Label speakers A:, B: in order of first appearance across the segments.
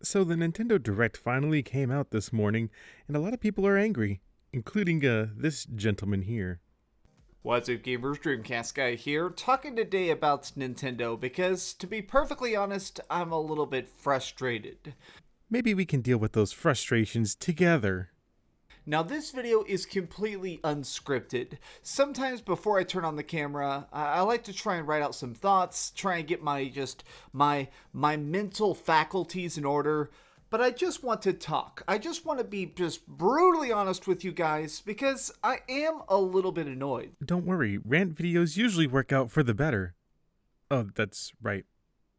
A: So the Nintendo Direct finally came out this morning, and a lot of people are angry, including this gentleman here.
B: What's up, gamers? Dreamcastguy here, talking today about Nintendo because, to be perfectly honest, I'm a little bit frustrated.
A: Maybe we can deal with those frustrations together.
B: Now, this video is completely unscripted. Sometimes before I turn on the camera, I like to try and write out some thoughts, try and get my mental faculties in order. But I just want to talk. I just want to be just brutally honest with you guys because I am a little bit annoyed.
A: Don't worry, rant videos usually work out for the better. Oh, that's right.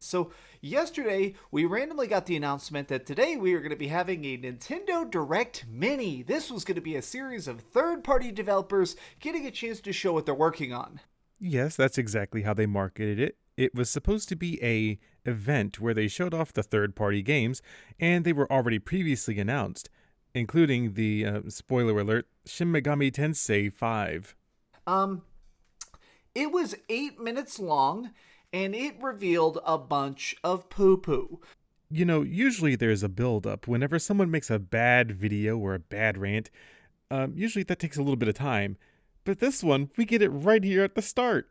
B: So, yesterday, we randomly got the announcement that today we are going to be having a Nintendo Direct Mini. This was going to be a series of third-party developers getting a chance to show what they're working on.
A: Yes, that's exactly how they marketed it. It was supposed to be a event where they showed off the third-party games, and they were already previously announced, including the, spoiler alert, Shin Megami Tensei 5.
B: Um, it was 8 minutes long, and it revealed a bunch of poo-poo.
A: You know, usually there's a build-up. Whenever someone makes a bad video or a bad rant, usually that takes a little bit of time. But this one, we get it right here at the start.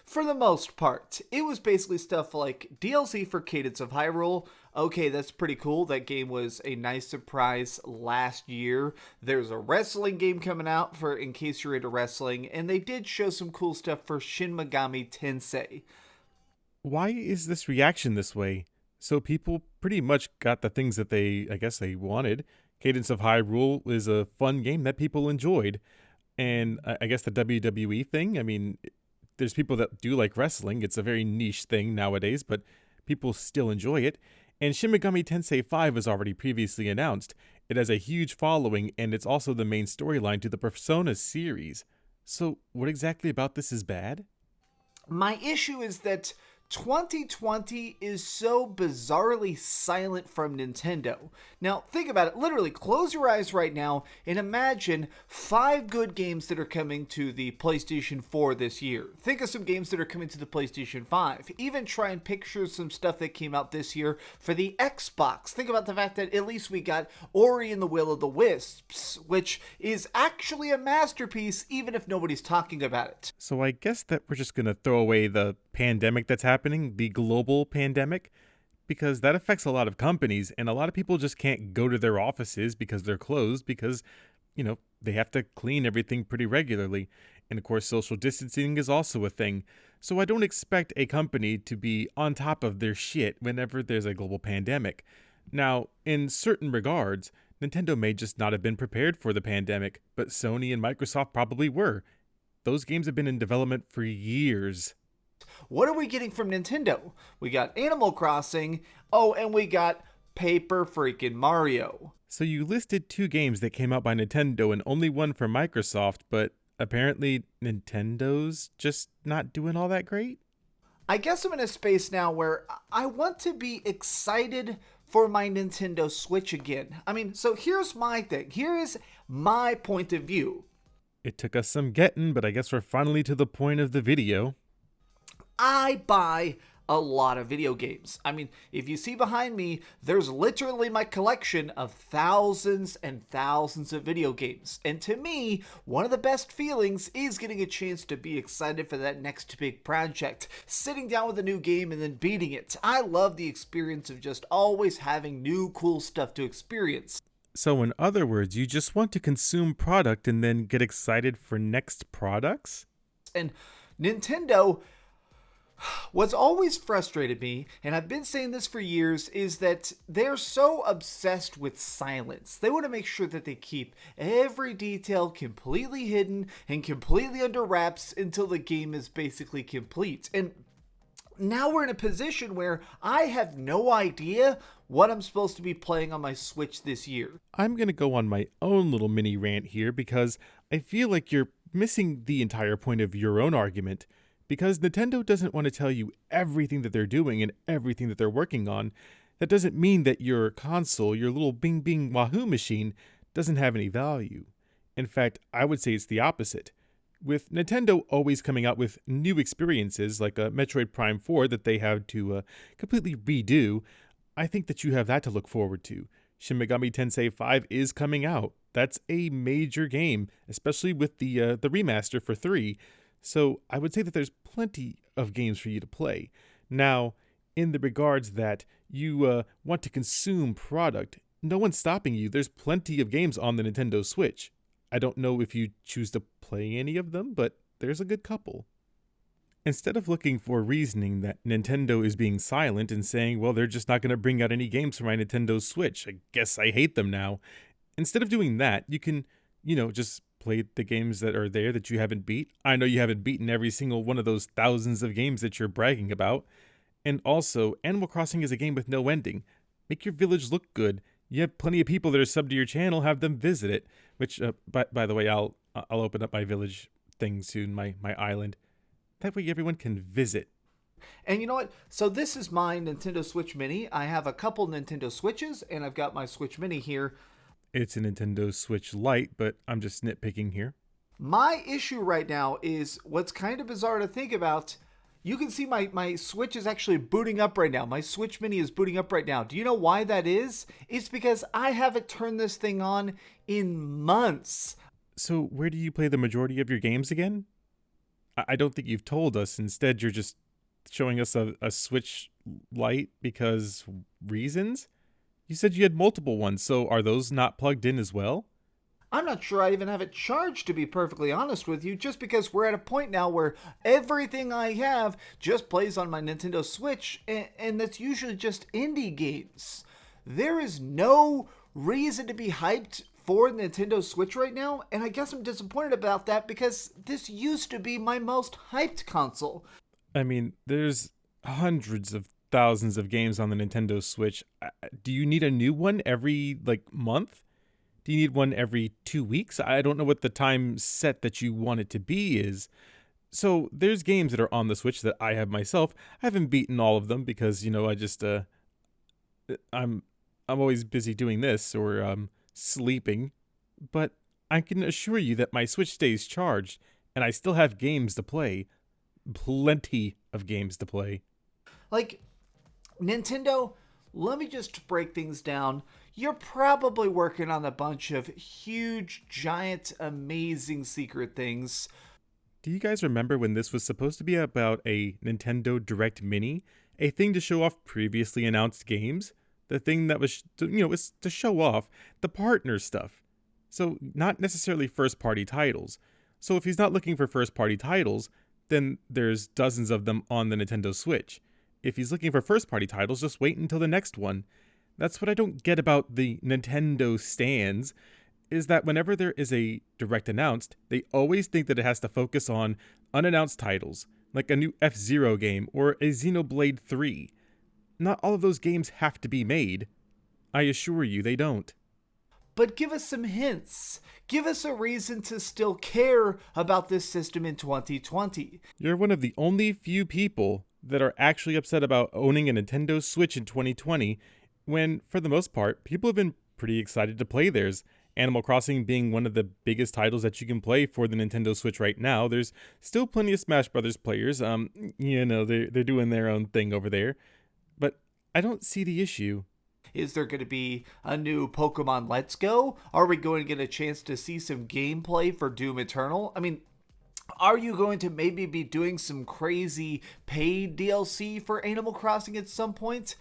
B: For the most part, it was basically stuff like DLC for Cadence of Hyrule. Okay, that's pretty cool. That game was a nice surprise last year. There's a wrestling game coming out for in case you're into wrestling, and they did show some cool stuff for Shin Megami Tensei.
A: Why is this reaction this way? So people pretty much got the things that I guess they wanted. Cadence of Hyrule is a fun game that people enjoyed. And I guess the WWE thing, I mean, there's people that do like wrestling. It's a very niche thing nowadays, but people still enjoy it. And Shin Megami Tensei 5 was already previously announced. It has a huge following, and it's also the main storyline to the Persona series. So what exactly about this is bad?
B: My issue is that 2020 is so bizarrely silent from Nintendo. Now, think about it. Literally, close your eyes right now and imagine 5 good games that are coming to the PlayStation 4 this year. Think of some games that are coming to the PlayStation 5. Even try and picture some stuff that came out this year for the Xbox. Think about the fact that at least we got Ori and the Will of the Wisps, which is actually a masterpiece, even if nobody's talking about it.
A: So I guess that we're just going to throw away the pandemic that's happening, the global pandemic, because that affects a lot of companies, and a lot of people just can't go to their offices because they're closed because, they have to clean everything pretty regularly. And of course, social distancing is also a thing. So I don't expect a company to be on top of their shit whenever there's a global pandemic. Now, in certain regards, Nintendo may just not have been prepared for the pandemic, but Sony and Microsoft probably were. Those games have been in development for years.
B: What are we getting from Nintendo? We got Animal Crossing. Oh, and we got Paper freaking Mario.
A: So you listed 2 games that came out by Nintendo and only one for Microsoft, but apparently Nintendo's just not doing all that great?
B: I guess I'm in a space now where I want to be excited for my Nintendo Switch again. I mean, so here's my thing. Here is my point of view.
A: It took us some getting, but I guess we're finally to the point of the video.
B: I buy a lot of video games. I mean, if you see behind me, there's literally my collection of thousands and thousands of video games. And to me, one of the best feelings is getting a chance to be excited for that next big project, sitting down with a new game and then beating it. I love the experience of just always having new cool stuff to experience.
A: So in other words, you just want to consume product and then get excited for next products?
B: And Nintendo, what's always frustrated me, and I've been saying this for years, is that they're so obsessed with silence. They want to make sure that they keep every detail completely hidden and completely under wraps until the game is basically complete. And now we're in a position where I have no idea what I'm supposed to be playing on my Switch this year.
A: I'm going to go on my own little mini rant here because I feel like you're missing the entire point of your own argument. Because Nintendo doesn't want to tell you everything that they're doing and everything that they're working on, that doesn't mean that your console, your little bing bing wahoo machine, doesn't have any value. In fact, I would say it's the opposite. With Nintendo always coming out with new experiences like a Metroid Prime 4 that they had to completely redo, I think that you have that to look forward to. Shin Megami Tensei 5 is coming out. That's a major game, especially with the remaster for 3. So I would say that there's plenty of games for you to play. Now, in the regards that you want to consume product, no one's stopping you. There's plenty of games on the Nintendo Switch. I don't know if you choose to play any of them, but there's a good couple. Instead of looking for reasoning that Nintendo is being silent and saying, well, they're just not going to bring out any games for my Nintendo Switch, I guess I hate them now. Instead of doing that, you can, just play the games that are there that you haven't beat. I know you haven't beaten every single one of those thousands of games that you're bragging about. And also, Animal Crossing is a game with no ending. Make your village look good. You have plenty of people that are subbed to your channel, have them visit it. Which, by the way, I'll open up my village thing soon, my island. That way everyone can visit.
B: And you know what? So this is my Nintendo Switch Mini. I have a couple Nintendo Switches, and I've got my Switch Mini here.
A: It's a Nintendo Switch Lite, but I'm just nitpicking here.
B: My issue right now is what's kind of bizarre to think about. You can see my Switch is actually booting up right now. My Switch Mini is booting up right now. Do you know why that is? It's because I haven't turned this thing on in months.
A: So where do you play the majority of your games again? I don't think you've told us. Instead, you're just showing us a Switch Lite because reasons? You said you had multiple ones, so are those not plugged in as well?
B: I'm not sure I even have it charged, to be perfectly honest with you, just because we're at a point now where everything I have just plays on my Nintendo Switch, and that's usually just indie games. There is no reason to be hyped for Nintendo Switch right now, and I guess I'm disappointed about that because this used to be my most hyped console.
A: I mean, there's hundreds of thousands of games on the Nintendo Switch. Do you need a new one every, month? Do you need one every 2 weeks? I don't know what the time set that you want it to be is. So there's games that are on the Switch that I have myself. I haven't beaten all of them because, I just, I'm always busy doing this or, sleeping, but I can assure you that my Switch stays charged and I still have games to play. Plenty of games to play.
B: Nintendo, let me just break things down. You're probably working on a bunch of huge, giant, amazing secret things.
A: Do you guys remember when this was supposed to be about a Nintendo Direct Mini? A thing to show off previously announced games? The thing that was, was to show off the partner stuff. So not necessarily first-party titles. So if he's not looking for first-party titles, then there's dozens of them on the Nintendo Switch. If he's looking for first-party titles, just wait until the next one. That's what I don't get about the Nintendo stands, is that whenever there is a direct announced, they always think that it has to focus on unannounced titles, like a new F-Zero game or a Xenoblade 3. Not all of those games have to be made. I assure you, they don't.
B: But give us some hints. Give us a reason to still care about this system in 2020.
A: You're one of the only few people that are actually upset about owning a Nintendo Switch in 2020, when, for the most part, people have been pretty excited to play theirs. Animal Crossing being one of the biggest titles that you can play for the Nintendo Switch right now. There's still plenty of Smash Brothers players. They're doing their own thing over there. But I don't see the issue.
B: Is there going to be a new Pokemon Let's Go? Are we going to get a chance to see some gameplay for Doom Eternal? I mean, are you going to maybe be doing some crazy paid DLC for Animal Crossing at some point?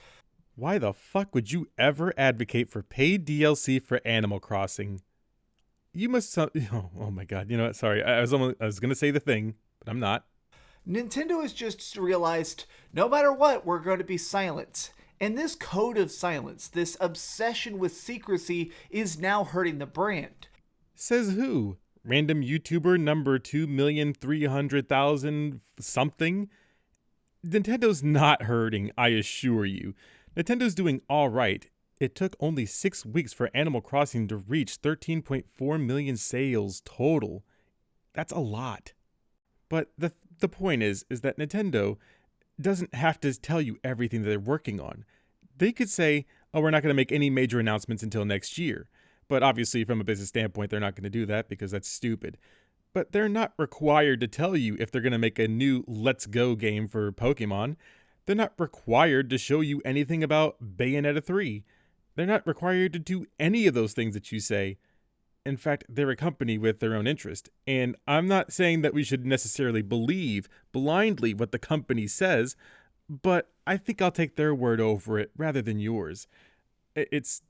A: Why the fuck would you ever advocate for paid DLC for Animal Crossing? You must... Oh my god, you know what? Sorry, I was going to say the thing, but I'm not.
B: Nintendo has just realized, no matter what, we're going to be silent. And this code of silence, this obsession with secrecy, is now hurting the brand.
A: Says who? Random YouTuber number 2,300,000 something? Nintendo's not hurting, I assure you. Nintendo's doing alright. It took only 6 weeks for Animal Crossing to reach 13.4 million sales total. That's a lot. But the point is that Nintendo doesn't have to tell you everything that they're working on. They could say, oh, we're not going to make any major announcements until next year. But obviously, from a business standpoint, they're not going to do that because that's stupid. But they're not required to tell you if they're going to make a new Let's Go game for Pokemon. They're not required to show you anything about Bayonetta 3. They're not required to do any of those things that you say. In fact, they're a company with their own interest. And I'm not saying that we should necessarily believe blindly what the company says, but I think I'll take their word over it rather than yours. It's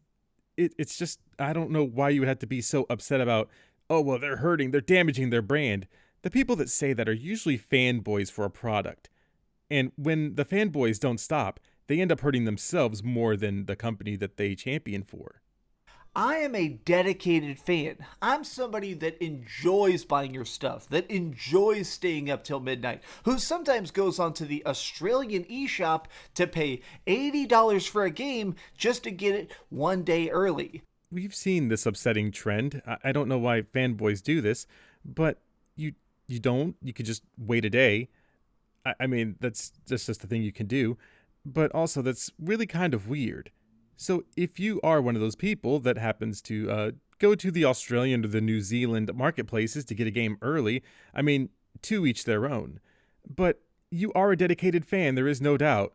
A: just, I don't know why you would have to be so upset about, oh, well, they're damaging their brand. The people that say that are usually fanboys for a product. And when the fanboys don't stop, they end up hurting themselves more than the company that they champion for.
B: I am a dedicated fan. I'm somebody that enjoys buying your stuff, that enjoys staying up till midnight, who sometimes goes onto the Australian eShop to pay $80 for a game just to get it one day early.
A: We've seen this upsetting trend. I don't know why fanboys do this, but you don't. You could just wait a day. I mean, that's just a thing you can do. But also, that's really kind of weird. So if you are one of those people that happens to go to the Australian or the New Zealand marketplaces to get a game early, I mean, to each their own. But you are a dedicated fan, there is no doubt.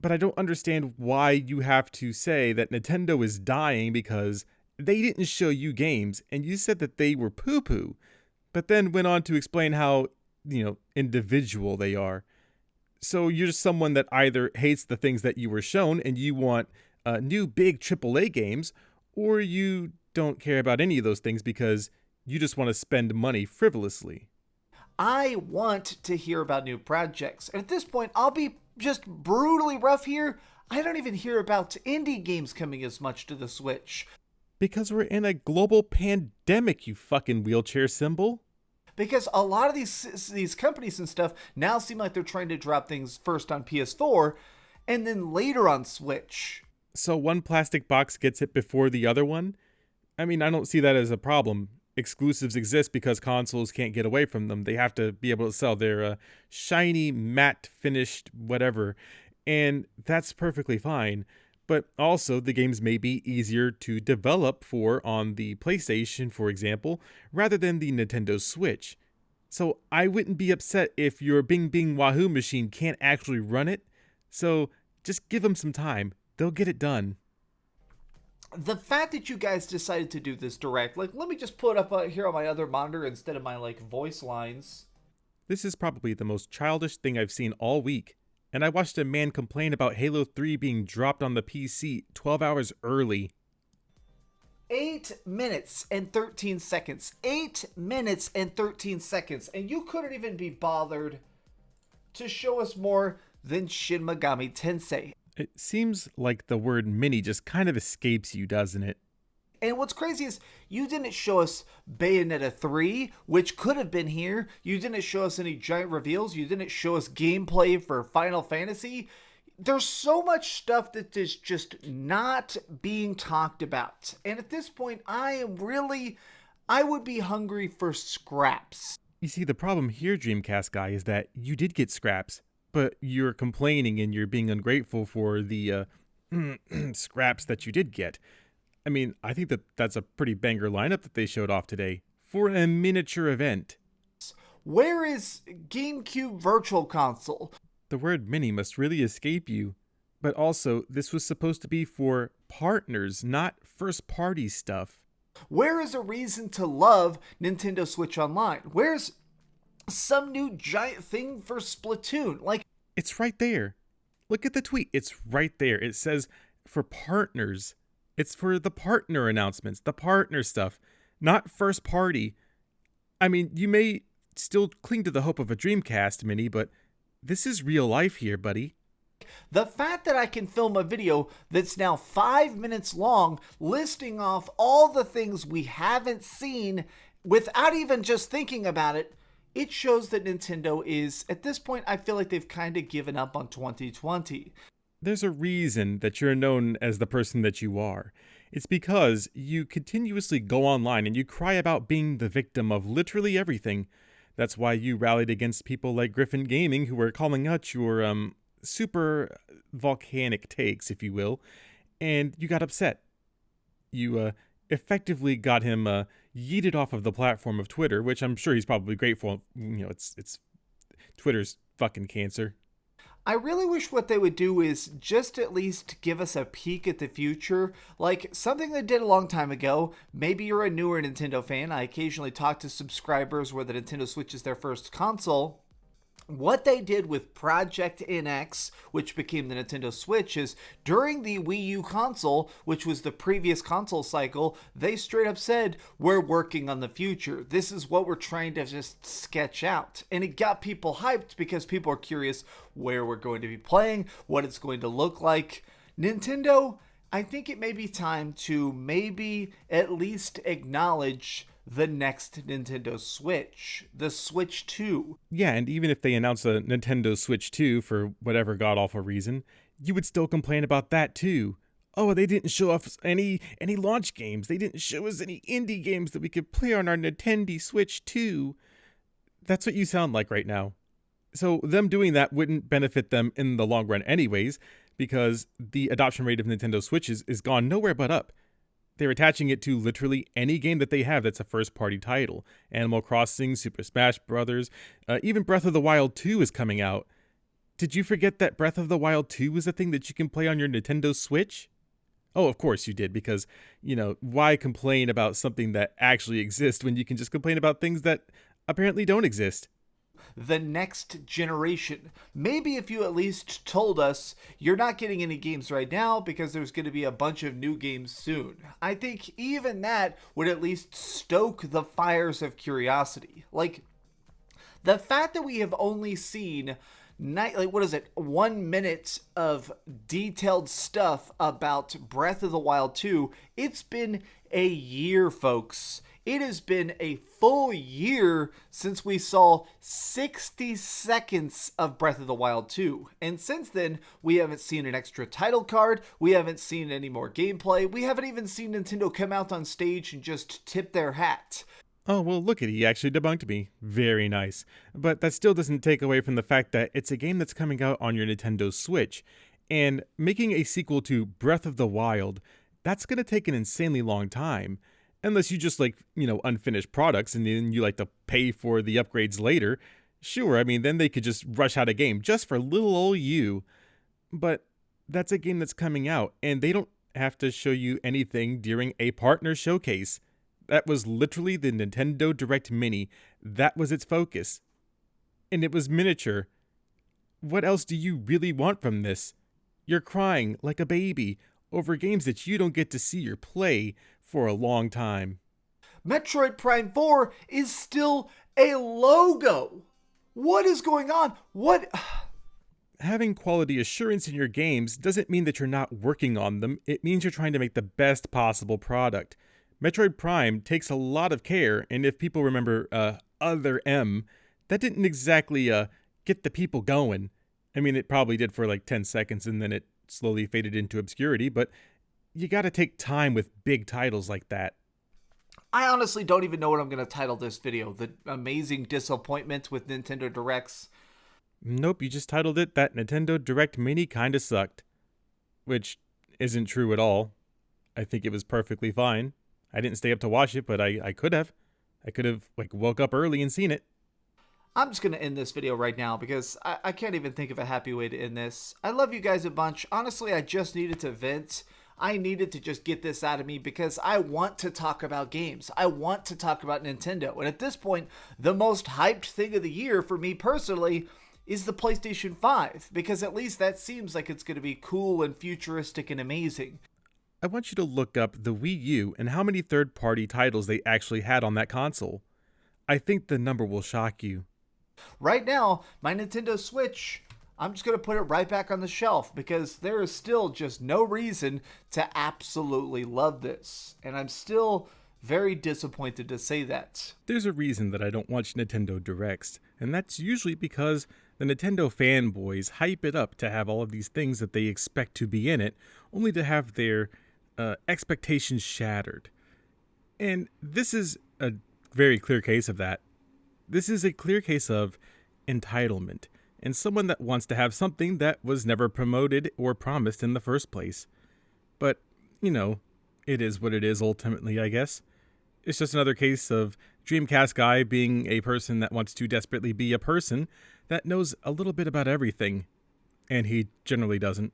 A: But I don't understand why you have to say that Nintendo is dying because they didn't show you games, and you said that they were poo-poo, but then went on to explain how, individual they are. So you're just someone that either hates the things that you were shown and you want new big AAA games, or you don't care about any of those things because you just want to spend money frivolously.
B: I want to hear about new projects. And at this point, I'll be just brutally rough here. I don't even hear about indie games coming as much to the Switch.
A: Because we're in a global pandemic, you fucking wheelchair symbol.
B: Because a lot of these companies and stuff now seem like they're trying to drop things first on PS4 and then later on Switch.
A: So one plastic box gets it before the other one? I mean, I don't see that as a problem. Exclusives exist because consoles can't get away from them. They have to be able to sell their shiny, matte, finished whatever. And that's perfectly fine. But also, the games may be easier to develop for on the PlayStation, for example, rather than the Nintendo Switch. So I wouldn't be upset if your Bing Bing Wahoo machine can't actually run it. So just give them some time. They'll get it done.
B: The fact that you guys decided to do this direct, let me just put it up here on my other monitor instead of my, voice lines.
A: This is probably the most childish thing I've seen all week. And I watched a man complain about Halo 3 being dropped on the PC 12 hours early.
B: 8 minutes and 13 seconds. 8 minutes and 13 seconds. And you couldn't even be bothered to show us more than Shin Megami Tensei.
A: It seems like the word mini just kind of escapes you, doesn't it?
B: And what's crazy is you didn't show us Bayonetta 3, which could have been here. You didn't show us any giant reveals. You didn't show us gameplay for Final Fantasy. There's so much stuff that is just not being talked about. And at this point, I would be hungry for scraps.
A: You see, the problem here, Dreamcastguy, is that you did get scraps, but you're complaining and you're being ungrateful for the scraps that you did get. I mean, I think that's a pretty banger lineup that they showed off today for a miniature event.
B: Where is GameCube Virtual Console?
A: The word mini must really escape you. But also, this was supposed to be for partners, not first-party stuff.
B: Where is a reason to love Nintendo Switch Online? Where's some new giant thing for Splatoon?
A: It's right there. Look at the tweet. It's right there. It says for partners. It's for the partner announcements, the partner stuff, not first party. I mean, you may still cling to the hope of a Dreamcast mini, but this is real life here, buddy.
B: The fact that I can film a video that's now 5 minutes long listing off all the things we haven't seen without even just thinking about it, it shows that Nintendo is, at this point, I feel like they've kind of given up on 2020.
A: There's a reason that you're known as the person that you are. It's because you continuously go online and you cry about being the victim of literally everything. That's why you rallied against people like Griffin Gaming who were calling out your super volcanic takes, if you will, and you got upset. You effectively got him yeeted off of the platform of Twitter, which I'm sure he's probably grateful. It's Twitter's fucking cancer.
B: I really wish what they would do is just at least give us a peek at the future, like something they did a long time ago. Maybe you're a newer Nintendo fan. I occasionally talk to subscribers where the Nintendo Switch is their first console. What they did with Project NX, which became the Nintendo Switch, is during the Wii U console, which was the previous console cycle, they straight up said, we're working on the future. This is what we're trying to just sketch out. And it got people hyped because people are curious where we're going to be playing, what it's going to look like. Nintendo, I think it may be time to maybe at least acknowledge the next Nintendo Switch, the Switch 2.
A: Yeah, and even if they announce a Nintendo Switch 2 for whatever god-awful reason, you would still complain about that too. Oh, they didn't show us any launch games. They didn't show us any indie games that we could play on our Nintendo Switch 2. That's what you sound like right now. So them doing that wouldn't benefit them in the long run anyways, because the adoption rate of Nintendo Switches is gone nowhere but up. They're attaching it to literally any game that they have that's a first-party title. Animal Crossing, Super Smash Bros., even Breath of the Wild 2 is coming out. Did you forget that Breath of the Wild 2 is a thing that you can play on your Nintendo Switch? Oh, of course you did, because, why complain about something that actually exists when you can just complain about things that apparently don't exist?
B: The next generation. Maybe if you at least told us you're not getting any games right now because there's going to be a bunch of new games soon. I think even that would at least stoke the fires of curiosity. Like, the fact that we have only seen 1 minute of detailed stuff about Breath of the Wild 2. It's been a year, folks. It has been a full year since we saw 60 seconds of Breath of the Wild 2. And since then, we haven't seen an extra title card. We haven't seen any more gameplay. We haven't even seen Nintendo come out on stage and just tip their hat.
A: Oh, well, look at it. He actually debunked me. Very nice. But that still doesn't take away from the fact that it's a game that's coming out on your Nintendo Switch. And making a sequel to Breath of the Wild, that's going to take an insanely long time. Unless you just unfinished products and then you like to pay for the upgrades later. Sure, I mean, then they could just rush out a game just for little old you. But that's a game that's coming out, and they don't have to show you anything during a partner showcase. That was literally the Nintendo Direct Mini. That was its focus. And it was miniature. What else do you really want from this? You're crying like a baby over games that you don't get to see or play for a long time.
B: Metroid Prime 4 is still a logo. What is going on? What?
A: Having quality assurance in your games doesn't mean that you're not working on them. It means you're trying to make the best possible product. Metroid Prime takes a lot of care, and if people remember Other M, that didn't exactly get the people going. I mean, it probably did for like 10 seconds, and then it slowly faded into obscurity, but you gotta take time with big titles like that.
B: I honestly don't even know what I'm going to title this video. The amazing disappointment with Nintendo Directs.
A: Nope, you just titled it That Nintendo Direct Mini Kinda Sucked. Which isn't true at all. I think it was perfectly fine. I didn't stay up to watch it, but I could have. I could have woke up early and seen it.
B: I'm just going to end this video right now because I can't even think of a happy way to end this. I love you guys a bunch. Honestly, I just needed to vent. I needed to just get this out of me because I want to talk about games. I want to talk about Nintendo. And at this point, the most hyped thing of the year for me personally is the PlayStation 5, because at least that seems like it's going to be cool and futuristic and amazing.
A: I want you to look up the Wii U and how many third-party titles they actually had on that console. I think the number will shock you.
B: Right now, my Nintendo Switch, I'm just going to put it right back on the shelf because there is still just no reason to absolutely love this. And I'm still very disappointed to say that.
A: There's a reason that I don't watch Nintendo Directs, and that's usually because the Nintendo fanboys hype it up to have all of these things that they expect to be in it, only to have their expectations shattered. And this is a very clear case of that. This is a clear case of entitlement, and someone that wants to have something that was never promoted or promised in the first place. But, it is what it is ultimately, I guess. It's just another case of Dreamcastguy being a person that wants to desperately be a person that knows a little bit about everything. And he generally doesn't.